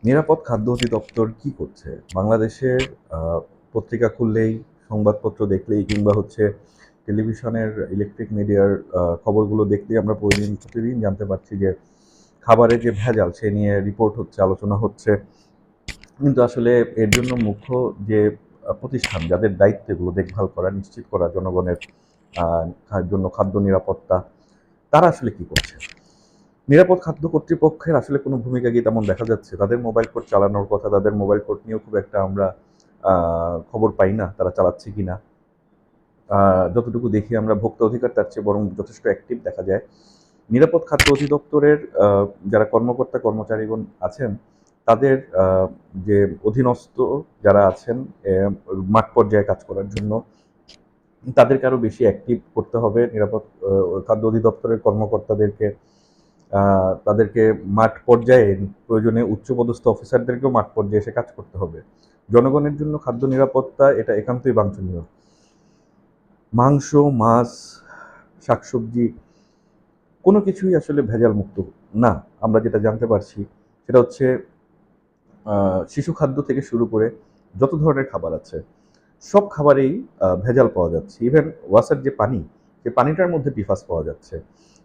নিরাপদ খাদ্য অধিদপ্তর কি করছে? বাংলাদেশের পত্রিকা খুললেই, সংবাদপত্র দেখলেই কিংবা টেলিভিশনের ইলেকট্রিক মিডিয়ার খবরগুলো দেখলেই আমরা প্রতিদিন জানতে পারছি যে খাবারে যে ভেজাল সে নিয়ে রিপোর্ট হচ্ছে, আলোচনা হচ্ছে। কিন্তু আসলে এর জন্য মুখ্য যে প্রতিষ্ঠান যাদের দায়িত্ব এগুলো দেখভাল করা, নিশ্চিত করা জনগণের জন্য খাদ্য নিরাপত্তা, তারা আসলে কি করছে? নিরাপদ খাদ্য কর্তৃপক্ষের আসলে কোনো ভূমিকা কি তেমন দেখা যাচ্ছে? তাদের মোবাইল কোর্ট চালানোর কথা, তাদের মোবাইল কোর্ট নিয়েও খুব একটা আমরা খবর পাই না, তারা চালাচ্ছে কিনা। যতটুকু দেখি আমরা ভোক্তা অধিকার তার চেয়ে বরং যথেষ্ট অ্যাক্টিভ দেখা যায়। নিরাপদ খাদ্য অধিদপ্তরের যারা কর্মকর্তা কর্মচারীগণ আছেন, তাদের যে অধীনস্থ যারা আছেন মাঠ পর্যায়ে কাজ করার জন্য, তাদেরকে আরও বেশি অ্যাক্টিভ করতে হবে। নিরাপদ খাদ্য অধিদপ্তরের কর্মকর্তাদেরকে তাদেরকে মাঠ পর্যায়ে, প্রয়োজনে উচ্চপদস্থ অফিসারদেরকেও মাঠ পর্যায়ে এসে কাজ করতে হবে। জনগণের জন্য খাদ্য নিরাপত্তা এটা একান্তই বাঞ্ছনীয়। মাংস, মাছ, শাকসবজি কোনো কিছুই আসলে ভেজাল মুক্ত না। আমরা যেটা জানতে পারছি সেটা হচ্ছে শিশু খাদ্য থেকে শুরু করে যত ধরনের খাবার আছে সব খাবারেই ভেজাল পাওয়া যাচ্ছে। ইভেন ওয়াসার যে পানি, সে পানিটার মধ্যে পিফাস পাওয়া যাচ্ছে।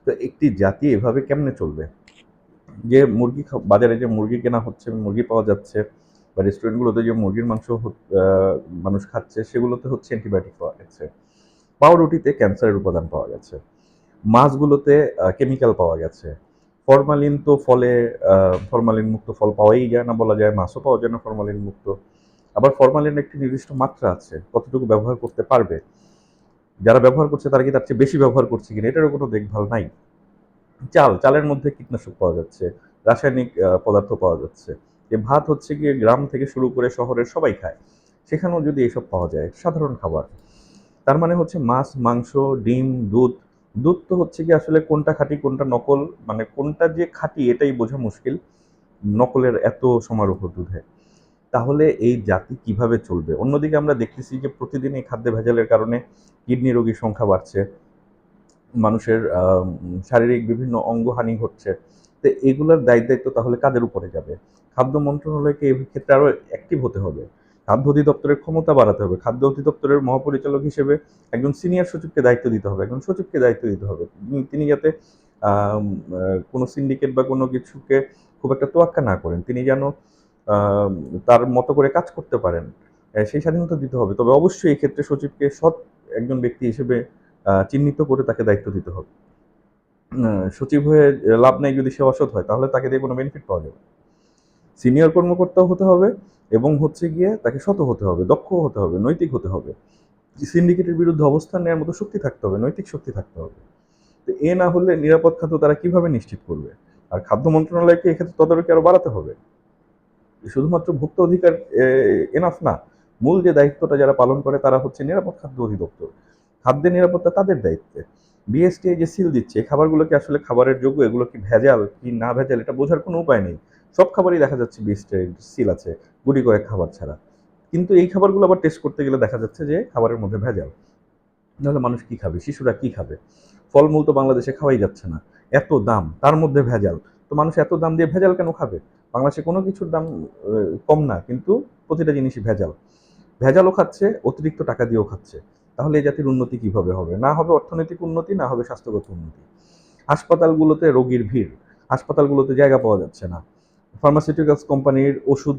তো একটি জাতি এভাবে কেমনে চলবে? যে বাজারে যে মুরগি কেনা হচ্ছে, মুরগি পাওয়া যাচ্ছে, বা রেস্টুরেন্টগুলোতে যে মুরগির মাংস মানুষ খাচ্ছে, সেগুলোতে হচ্ছে অ্যান্টিবায়োটিক পাওয়া গেছে। পাউরুটিতে ক্যান্সারের উপাদান পাওয়া গেছে। মাছগুলোতে কেমিক্যাল পাওয়া গেছে। ফরমালিন তো ফলে ফরমালিন মুক্ত ফল পাওয়াই যায় না বলা যায়, মাছও পাওয়া যায় না ফরমালিন মুক্ত। আবার ফরমালিনের একটি নির্দিষ্ট মাত্রা আছে, কতটুকু ব্যবহার করতে পারবে। যারা ব্যবহার করছে তারা কি তার চেয়ে বেশি ব্যবহার করছে কিনা এটারও কোনো দেখভাল নাই। চালের মধ্যে কীটনাশক পাওয়া যাচ্ছে, রাসায়নিক পদার্থ পাওয়া যাচ্ছে। যে ভাত হচ্ছে গিয়ে গ্রাম থেকে শুরু করে শহরের সবাই খায়, সেখানেও যদি এসব পাওয়া যায়, সাধারণ খাবার। তার মানে হচ্ছে মাছ, মাংস, ডিম, দুধ। দুধ তো হচ্ছে গিয়ে আসলে কোনটা খাঁটি কোনটা নকল, মানে কোনটা যে খাঁটি এটাই বোঝা মুশকিল, নকলের এত সমারোহ দুধে। তাহলে এই জাতি কিভাবে চলবে? অন্যদিকে আমরা দেখতেছি যে প্রতিদিন এই খাদ্যে ভেজালের কারণে কিডনি রোগীর সংখ্যা বাড়ছে, মানুষের শারীরিক বিভিন্ন অঙ্গহানি ঘটছে। তো এগুলোর দায়িত্ব তাহলে কাদের উপরে যাবে? খাদ্য মন্ত্রণালয়কে এই ক্ষেত্রে আরো অ্যাক্টিভ হতে হবে। খাদ্য অধিদপ্তরের ক্ষমতা বাড়াতে হবে। খাদ্য অধিদপ্তরের মহাপরিচালক হিসেবে একজন সিনিয়র সচিবকে দায়িত্ব দিতে হবে, একজন সচিবকে দায়িত্ব দিতে হবে। তিনি যাতে আম আ কোনো সিন্ডিকেট বা কোনো কিছুকে খুব একটা তোয়াক্কা না করেন। তিনি যেন আম তার মতো করে কাজ করতে পারেন। সেই স্বাধীনতা দিতে হবে। তবে অবশ্যই এক্ষেত্রে সচিবকে সৎ একজন ব্যক্তি হিসেবে চিহ্নিত করে তাকে দায়িত্ব দিতে হবে। সচিব হয়ে লাভ নাই যদি সে অসৎ হয়, তাহলে তাকে দিয়ে কোনো বেনিফিট পাওয়া যাবে না। সিনিয়র কর্মকর্তাও হতে হবে এবং হচ্ছে গিয়ে তাকে সৎ হতে হবে, দক্ষও হতে হবে, নৈতিক হতে হবে। সিন্ডিকেটের বিরুদ্ধে অবস্থান নেওয়ার মতো শক্তি থাকতে হবে, নৈতিক শক্তি থাকতে হবে। তো এ না হলে নিরাপদ খাদ্য তারা কিভাবে নিশ্চিত করবে? আর খাদ্য মন্ত্রণালয়কে এক্ষেত্রে তদারকি আরো বাড়াতে হবে। শুধুমাত্র ভোক্তা অধিকার এনাফ না। মূল যে দায়িত্বটা যারা পালন করে তারা হচ্ছে নিরাপদ খাদ্য অধিদপ্তর। খাদ্যের নিরাপত্তা তাদের দায়িত্বে। বিএসটিআই যে সিল দিচ্ছে, এই খাবারগুলো কি আসলে খাবারের যোগ্য? এগুলো কি ভেজাল কি না ভেজাল এটা বোঝার কোনো উপায় নেই। সব খাবারই দেখা যাচ্ছে বিএসটিআই সিল আছে, গুটি কয়েক খাবার ছাড়া। কিন্তু এই খাবারগুলো আবার টেস্ট করতে গেলে দেখা যাচ্ছে যে খাবারের মধ্যে ভেজাল। তাহলে মানুষ কি খাবে? শিশুরা কি খাবে? ফলমূল তো বাংলাদেশে খাওয়াই যাচ্ছে না। এত দাম, তার মধ্যে ভেজাল। তো মানুষ এত দাম দিয়ে ভেজাল কেন খাবে? বাংলাদেশে কোনো কিছুর দাম কম না, কিন্তু প্রতিটা জিনিসই ভেজাল। ভেজালও খাচ্ছে, অতিরিক্ত টাকা দিয়েও খাচ্ছে। তাহলে এই জাতির উন্নতি কিভাবে হবে? না হবে অর্থনৈতিক উন্নতি, না হবে স্বাস্থ্যগত উন্নতি। হাসপাতালগুলোতে রোগীর ভিড়, হাসপাতালগুলোতে জায়গা পাওয়া যাচ্ছে না। ফার্মাসিউটিক্যালস কোম্পানির ওষুধ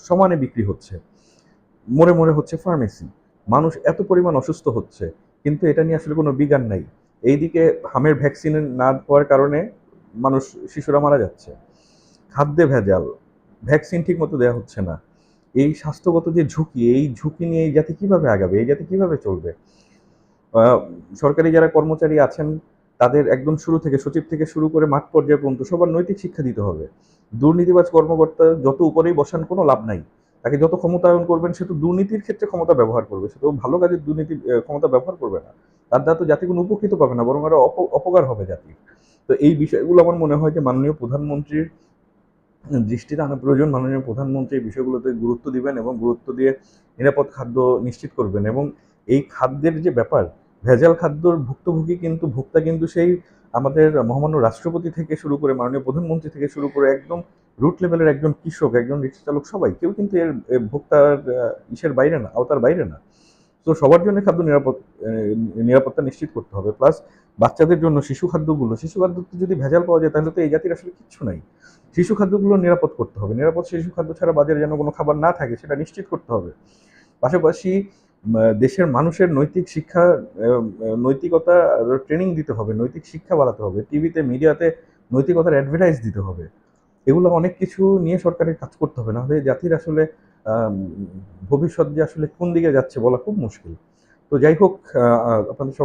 সমানে বিক্রি হচ্ছে। মরে, মরে হচ্ছে ফার্মেসি। মানুষ এত পরিমাণ অসুস্থ হচ্ছে, কিন্তু এটা নিয়ে আসলে কোনো বিজ্ঞান নাই। এইদিকে হামের ভ্যাকসিন না দেওয়ার কারণে শিশুরা মারা যাচ্ছে। খাদ্যে ভেজাল, ভ্যাকসিন ঠিকমতো দেয়া হচ্ছে না। এই স্বাস্থ্যগত যে ঝুঁকি, এই ঝুঁকি নিয়ে এই জাতি কিভাবে আগাবে? এই জাতি কিভাবে চলবে? আ সরকারি যারা কর্মচারী আছেন, তাদের একদম শুরু থেকে সচিব থেকে শুরু করে মাঠ পর্যায় পর্যন্ত সবার নৈতিক শিক্ষা দিতে হবে। দুর্নীতিবাজ কর্মকর্তা যত উপরেই বসান কোনো লাভ নাই। তাকে যত ক্ষমতায়ন করবেন সে তো দুর্নীতির ক্ষেত্রে ক্ষমতা ব্যবহার করবে। সে তো ভালো কাজে ক্ষমতা ব্যবহার করবে না। তার দ্বারা তো জাতি কোনো উপকৃত পাবে না, বরং আরো অপকার হবে জাতির। তো এই বিষয়গুলো আমার মনে হয় যে মাননীয় প্রধানমন্ত্রীর দৃষ্টিতে আনা প্রয়োজন। মাননীয় প্রধানমন্ত্রী এই বিষয়গুলোতে গুরুত্ব দিবেন এবং গুরুত্ব দিয়ে নিরাপদ খাদ্য নিশ্চিত করবেন। এবং এই খাদ্যের যে ব্যাপার, ভেজাল খাদ্যর ভুক্তভোগী কিন্তু ভোক্তা কিন্তু সেই আমাদের মহামান্য রাষ্ট্রপতি থেকে শুরু করে মাননীয় প্রধানমন্ত্রী থেকে শুরু করে একদম রুট লেভেলের একজন কৃষক, একজন রিক্সা চালক সবাই, কেউ কিন্তু এর ভোক্তার ইসের বাইরে না, আওতার বাইরে না। তো সবার জন্য খাদ্য নিরাপত্তা নিশ্চিত করতে হবে। প্লাস বাচ্চাদের জন্য শিশু খাদ্যতে যদি ভেজাল পাওয়া যায় তাহলে তো এই জাতির আসলে কিচ্ছু নাই। শিশু খাদ্যগুলো নিরাপদ করতে হবে। নিরাপদ শিশু খাদ্য ছাড়া বাজারে যেন কোনো খাবার না থাকে সেটা নিশ্চিত করতে হবে। পাশাপাশি দেশের মানুষের নৈতিক শিক্ষা, নৈতিকতা ট্রেনিং দিতে হবে, নৈতিক শিক্ষা বাড়াতে হবে। টিভিতে, মিডিয়াতে নৈতিকতার অ্যাডভার্টাইজ দিতে হবে। এগুলো অনেক কিছু নিয়ে সরকারের কাজ করতে হবে। নাহলে জাতির আসলে আম ভবিষ্যৎ যে আসলে কোন দিকে যাচ্ছে বলা খুব মুশকিল। তো যাই হোক, আপনাদের